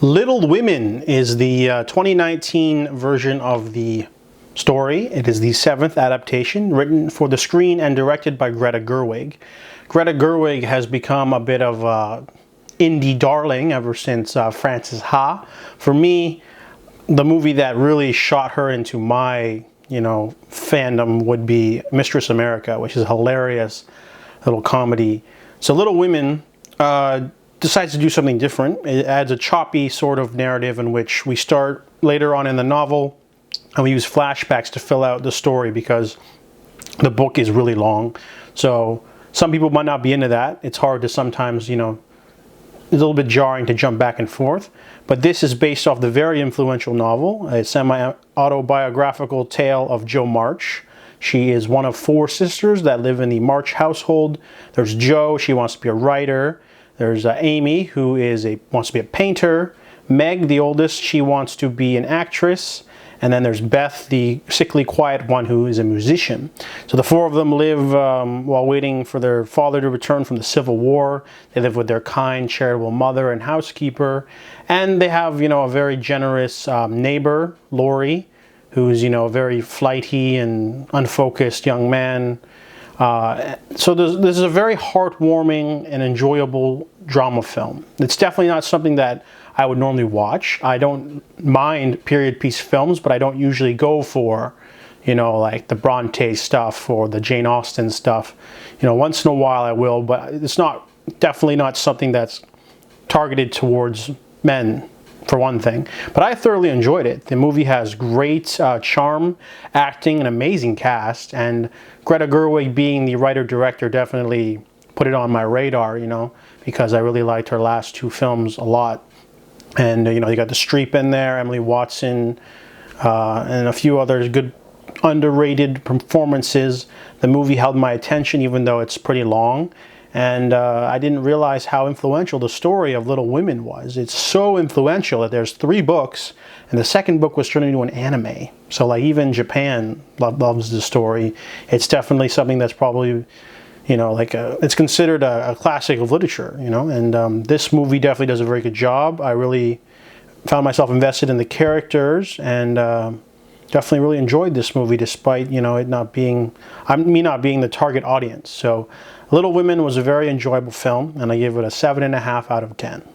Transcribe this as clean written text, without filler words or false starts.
Little Women is the 2019 version of the story. It is the 7th adaptation, written for the screen and directed by Greta Gerwig. Greta Gerwig has become a bit of a indie darling ever since Frances Ha. For me, the movie that really shot her into my, fandom would be Mistress America, which is a hilarious little comedy. So Little Women decides to do something different. It adds a choppy sort of narrative in which we start later on in the novel and we use flashbacks to fill out the story because the book is really long. So some people might not be into that. It's hard to sometimes, it's a little bit jarring to jump back and forth. But this is based off the very influential novel, a semi-autobiographical tale of Jo March. She is one of 4 sisters that live in the March household. There's Jo, she wants to be a writer. There's Amy, who wants to be a painter. Meg, the oldest, she wants to be an actress. And then there's Beth, the sickly quiet one, who is a musician. So the 4 of them live while waiting for their father to return from the Civil War. They live with their kind, charitable mother and housekeeper. And they have, a very generous neighbor, Laurie, who's, a very flighty and unfocused young man. So this is a very heartwarming and enjoyable drama film. It's definitely not something that I would normally watch. I don't mind period piece films, but I don't usually go for, like the Bronte stuff or the Jane Austen stuff. Once in a while I will, but it's definitely not something that's targeted towards men, for one thing. But I thoroughly enjoyed it. The movie has great charm, acting, an amazing cast, and Greta Gerwig being the writer-director definitely put it on my radar, because I really liked her last 2 films a lot. And, you got the Streep in there, Emily Watson, and a few others good underrated performances. The movie held my attention even though it's pretty long. And I didn't realize how influential the story of Little Women was. It's so influential that there's 3 books, and the second book was turned into an anime. So even Japan loves the story. It's definitely something that's probably, it's considered a classic of literature, and this movie definitely does a very good job. I really found myself invested in the characters and definitely really enjoyed this movie despite, it not being, me not being the target audience. So Little Women was a very enjoyable film, and I give it a 7.5 out of 10.